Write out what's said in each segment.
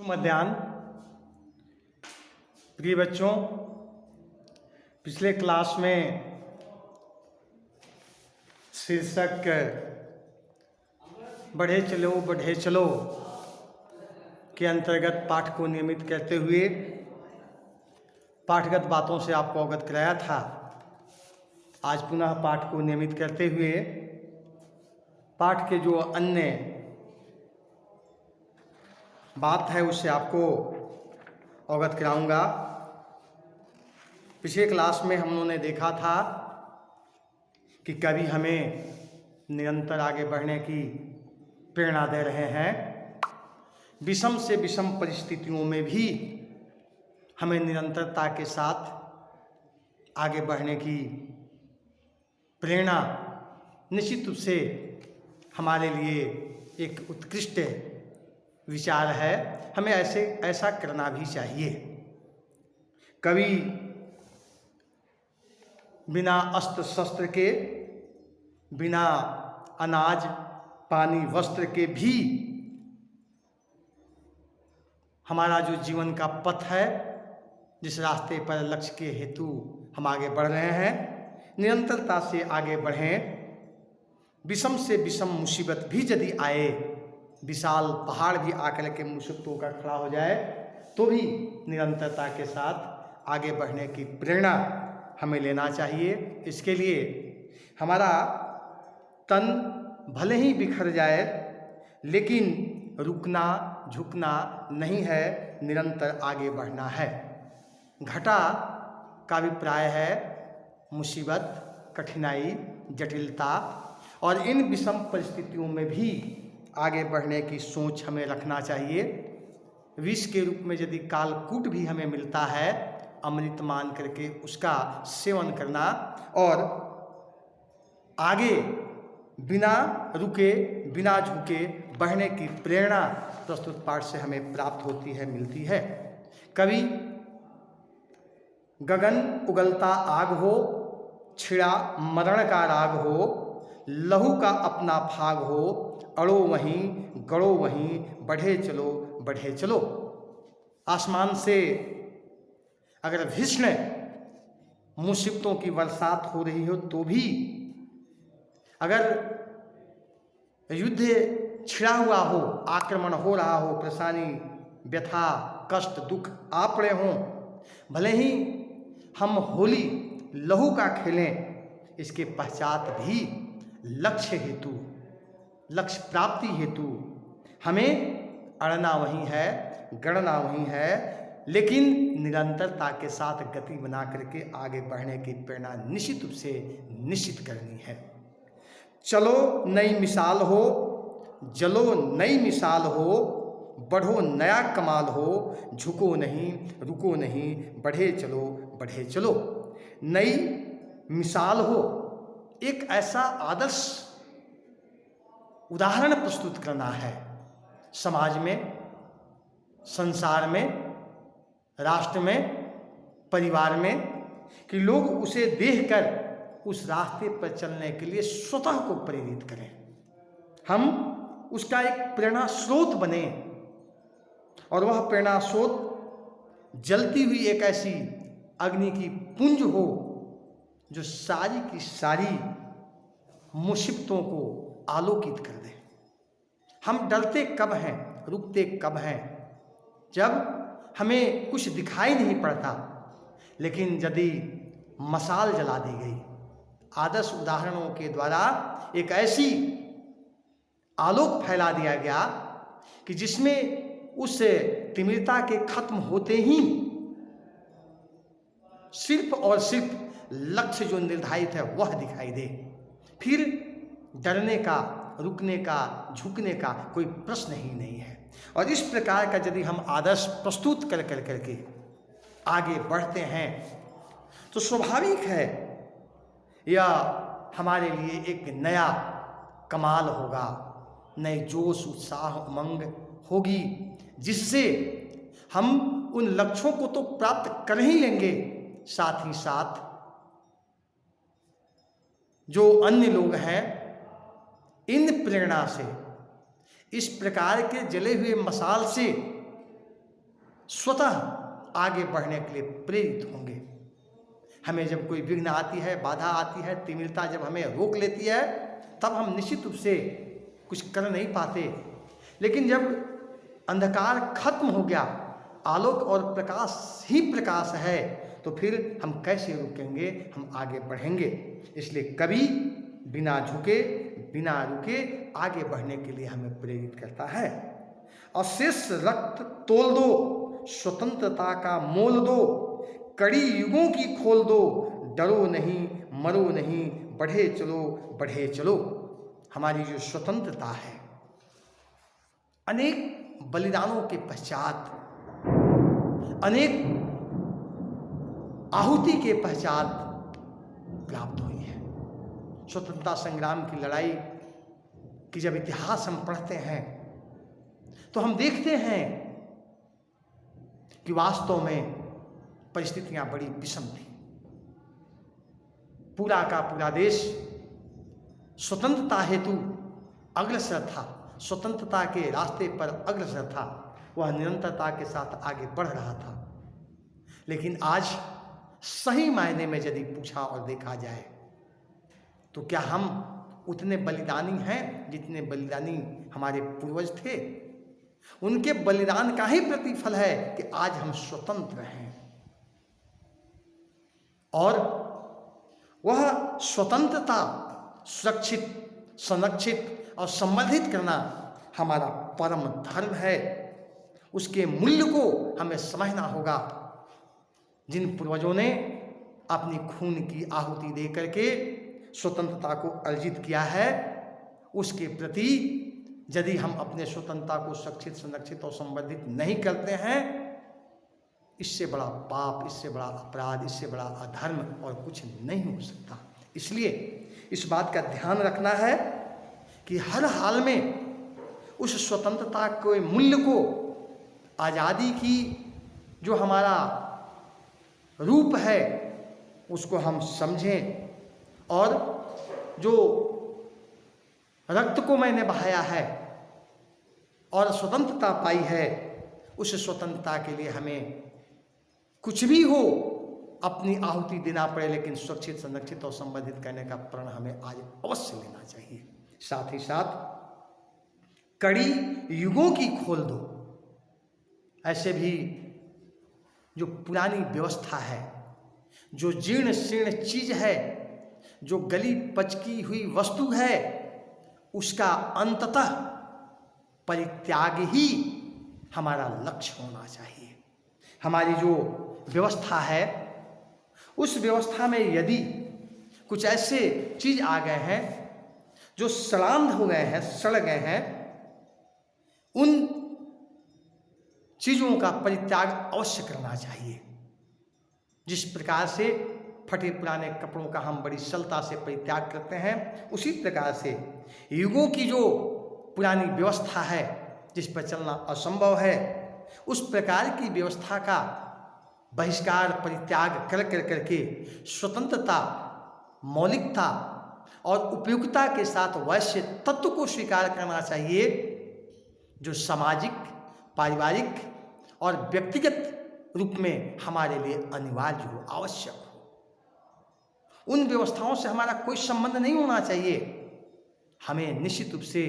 मध्याह्न। प्रिय बच्चों, पिछले क्लास में शीर्षक बढ़े चलो के अंतर्गत पाठ को नियमित करते हुए पाठगत बातों से आपको अवगत कराया था। आज पुनः पाठ को नियमित करते हुए पाठ के जो अन्य बात है उससे आपको अवगत कराऊंगा। पिछले क्लास में हम लोगों ने देखा था कि कवि हमें निरंतर आगे बढ़ने की प्रेरणा दे रहे हैं। विषम से विषम परिस्थितियों में भी हमें निरंतरता के साथ आगे बढ़ने की प्रेरणा निश्चित रूप से हमारे लिए एक उत्कृष्ट विचार है। हमें ऐसा करना भी चाहिए। कवि बिना अस्त्र शस्त्र के, बिना अनाज पानी वस्त्र के भी हमारा जो जीवन का पथ है, जिस रास्ते पर लक्ष्य के हेतु हम आगे बढ़ रहे हैं, निरंतरता से आगे बढ़ें। विषम से विषम मुसीबत भी यदि आए, विशाल पहाड़ भी आकर के मुसीबतों का खड़ा हो जाए, तो भी निरंतरता के साथ आगे बढ़ने की प्रेरणा हमें लेना चाहिए। इसके लिए हमारा तन भले ही बिखर जाए, लेकिन रुकना झुकना नहीं है, निरंतर आगे बढ़ना है। घटा का अभिप्राय है मुसीबत, कठिनाई, जटिलता, और इन विषम परिस्थितियों में भी आगे बढ़ने की सोच हमें रखना चाहिए। विष के रूप में यदि कालकूट भी हमें मिलता है, अमृत मान करके उसका सेवन करना और आगे बिना रुके बिना झुके बढ़ने की प्रेरणा प्रस्तुत पाठ से हमें प्राप्त होती है, मिलती है। कवि गगन उगलता आग हो, छिड़ा मरण का राग हो, लहू का अपना भाग हो, अड़ो वहीं गड़ो वहीं, बढ़े चलो। आसमान से अगर भीषण मुसीबतों की बरसात हो रही हो तो भी, अगर युद्ध छिड़ा हुआ हो, आक्रमण हो रहा हो, परेशानी व्यथा कष्ट दुख आ पड़े हों, भले ही हम होली लहू का खेलें, इसके पश्चात भी लक्ष्य प्राप्ति हेतु हमें अड़ना वही है, गड़ना वही है, लेकिन निरंतरता के साथ गति बना करके आगे बढ़ने की प्रेरणा निश्चित रूप से निश्चित करनी है। चलो नई मिसाल हो, जलो नई मिसाल हो, बढ़ो नया कमाल हो, झुको नहीं रुको नहीं, बढ़े चलो। नई मिसाल हो, एक ऐसा आदर्श उदाहरण प्रस्तुत करना है समाज में, संसार में, राष्ट्र में, परिवार में, कि लोग उसे देखकर उस रास्ते पर चलने के लिए स्वतः को प्रेरित करें। हम उसका एक प्रेरणा स्रोत बने और वह प्रेरणा स्रोत जलती हुई एक ऐसी अग्नि की पुंज हो जो सारी की सारी मुसीबतों को आलोकित कर दे। हम डरते कब हैं, रुकते कब हैं, जब हमें कुछ दिखाई नहीं पड़ता, लेकिन यदि मशाल जला दी गई, आदर्श उदाहरणों के द्वारा एक ऐसी आलोक फैला दिया गया कि जिसमें उस तिमिरता के खत्म होते ही सिर्फ और सिर्फ लक्ष्य जो निर्धारित है वह दिखाई दे, फिर डरने का, रुकने का, झुकने का कोई प्रश्न ही नहीं है। और इस प्रकार का यदि हम आदर्श प्रस्तुत करके आगे बढ़ते हैं तो स्वाभाविक है यह हमारे लिए एक नया कमाल होगा, नए जोश उत्साह उमंग होगी, जिससे हम उन लक्ष्यों को तो प्राप्त कर ही लेंगे, साथ ही साथ जो अन्य लोग हैं इन प्रेरणा से, इस प्रकार के जले हुए मशाल से स्वतः आगे बढ़ने के लिए प्रेरित होंगे। हमें जब कोई विघ्न आती है, बाधा आती है, तिमिरता जब हमें रोक लेती है, तब हम निश्चित रूप से कुछ कर नहीं पाते। लेकिन जब अंधकार खत्म हो गया, आलोक और प्रकाश ही प्रकाश है, तो फिर हम कैसे रुकेंगे, हम आगे बढ़ेंगे। इसलिए कभी बिना झुके, बिना रुके आगे बढ़ने के लिए हमें प्रेरित करता है। अशेष रक्त तोल दो, स्वतंत्रता का मोल दो, कड़ी युगों की खोल दो, डरो नहीं, मरो नहीं, बढ़े चलो, बढ़े चलो। हमारी जो स्वतंत्रता है, अनेक बलिदानों के पश्चात, अनेक आहुति के पश्चात प्राप्त हुई है। स्वतंत्रता संग्राम की लड़ाई की जब इतिहास हम पढ़ते हैं तो हम देखते हैं कि वास्तव में परिस्थितियां बड़ी विषम थी। पूरा का पूरा देश स्वतंत्रता हेतु अग्रसर था, स्वतंत्रता के रास्ते पर अग्रसर था, वह निरंतरता के साथ आगे बढ़ रहा था। लेकिन आज सही मायने में यदि पूछा और देखा जाए तो क्या हम उतने बलिदानी हैं जितने बलिदानी हमारे पूर्वज थे? उनके बलिदान का ही प्रतिफल है कि आज हम स्वतंत्र हैं। और वह स्वतंत्रता सुरक्षित, संरक्षित और संवर्धित करना हमारा परम धर्म है। उसके मूल्य को हमें समझना होगा। जिन पूर्वजों ने अपनी खून की आहुति दे करके स्वतंत्रता को अर्जित किया है, उसके प्रति यदि हम अपने स्वतंत्रता को सुरक्षित, संरक्षित और संवर्धित नहीं करते हैं, इससे बड़ा पाप, इससे बड़ा अपराध, इससे बड़ा अधर्म और कुछ नहीं हो सकता। इसलिए इस बात का ध्यान रखना है कि हर हाल में उस स्वतंत्रता के मूल्य को, आज़ादी की जो हमारा रूप है, उसको हम समझें। और जो रक्त को मैंने बहाया है और स्वतंत्रता पाई है, उस स्वतंत्रता के लिए हमें कुछ भी हो अपनी आहुति देना पड़े, लेकिन सुरक्षित, संरक्षित और संवर्धित करने का प्रण हमें आज अवश्य लेना चाहिए। साथ ही साथ कड़ी युगों की खोल दो। ऐसे भी जो पुरानी व्यवस्था है, जो जीर्ण शीर्ण चीज है, जो गली पचकी हुई वस्तु है, उसका अंततः परित्याग ही हमारा लक्ष्य होना चाहिए। हमारी जो व्यवस्था है, उस व्यवस्था में यदि कुछ ऐसे चीज आ गए हैं जो सड़ांध हो गए हैं, सड़ गए हैं, उन चीजों का परित्याग अवश्य करना चाहिए। जिस प्रकार से फटे पुराने कपड़ों का हम बड़ी सरलता से परित्याग करते हैं, उसी प्रकार से युगों की जो पुरानी व्यवस्था है जिस पर चलना असंभव है, उस प्रकार की व्यवस्था का बहिष्कार, परित्याग कर करके स्वतंत्रता, मौलिकता और उपयुक्तता के साथ वैश्य तत्व को स्वीकार करना चाहिए जो सामाजिक, पारिवारिक और व्यक्तिगत रूप में हमारे लिए अनिवार्य हो, आवश्यक हो। उन व्यवस्थाओं से हमारा कोई संबंध नहीं होना चाहिए। हमें निश्चित रूप से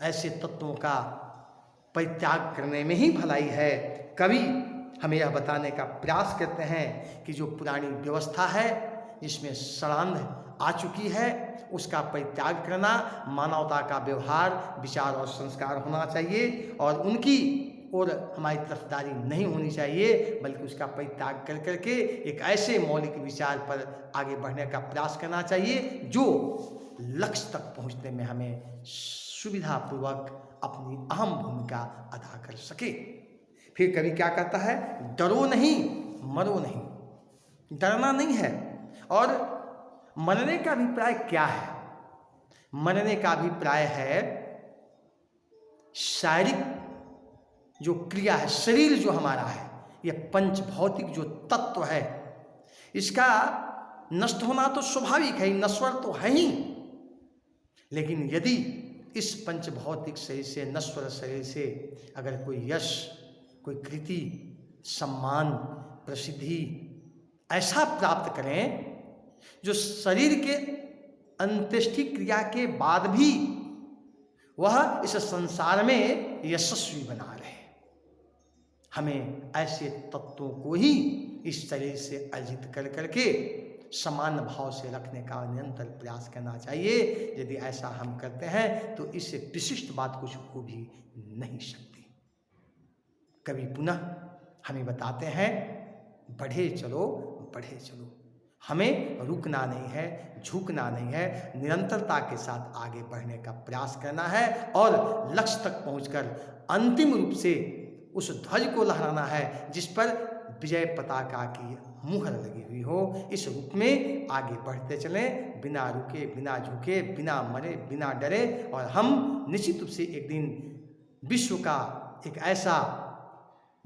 ऐसे तत्वों का परित्याग करने में ही भलाई है। कवि हमें यह बताने का प्रयास करते हैं कि जो पुरानी व्यवस्था है जिसमें सड़ांध आ चुकी है, उसका परित्याग करना मानवता का व्यवहार, विचार और संस्कार होना चाहिए, और उनकी और हमारी तरफदारी नहीं होनी चाहिए, बल्कि उसका परित्याग कर करके एक ऐसे मौलिक विचार पर आगे बढ़ने का प्रयास करना चाहिए जो लक्ष्य तक पहुंचने में हमें सुविधापूर्वक अपनी अहम भूमिका अदा कर सके। फिर कवि क्या कहता है? डरो नहीं, मरो नहीं। डरना नहीं है। और मरने का अभिप्राय क्या है? मरने का अभिप्राय है शारीरिक जो क्रिया है, शरीर जो हमारा है, यह पंच भौतिक जो तत्व है, इसका नष्ट होना तो स्वाभाविक है, नश्वर तो है ही। लेकिन यदि इस पंच भौतिक शरीर से, नश्वर शरीर से अगर कोई यश, कोई कृति, सम्मान, प्रसिद्धि ऐसा प्राप्त करें जो शरीर के अंत्येष्टि क्रिया के बाद भी वह इस संसार में यशस्वी बना रहे। हमें ऐसे तत्वों को ही इस शरीर से अर्जित कर करके समान भाव से रखने का निरंतर प्रयास करना चाहिए। यदि ऐसा हम करते हैं तो इससे विशिष्ट बात कुछ हो भी नहीं सकती। कवि पुनः हमें बताते हैं, बढ़े चलो बढ़े चलो, हमें रुकना नहीं है, झुकना नहीं है, निरंतरता के साथ आगे बढ़ने का प्रयास करना है और लक्ष्य तक पहुंचकर अंतिम रूप से उस ध्वज को लहराना है जिस पर विजय पताका की मुहर लगी हुई हो। इस रूप में आगे बढ़ते चलें, बिना रुके, बिना झुके, बिना मरे, बिना डरे, और हम निश्चित रूप से एक दिन विश्व का एक ऐसा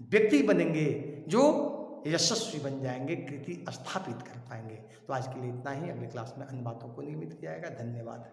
व्यक्ति बनेंगे जो यशस्वी बन जाएंगे, कृति स्थापित कर पाएंगे। तो आज के लिए इतना ही। अगले क्लास में अन्य बातों को नियमित किया जाएगा। धन्यवाद।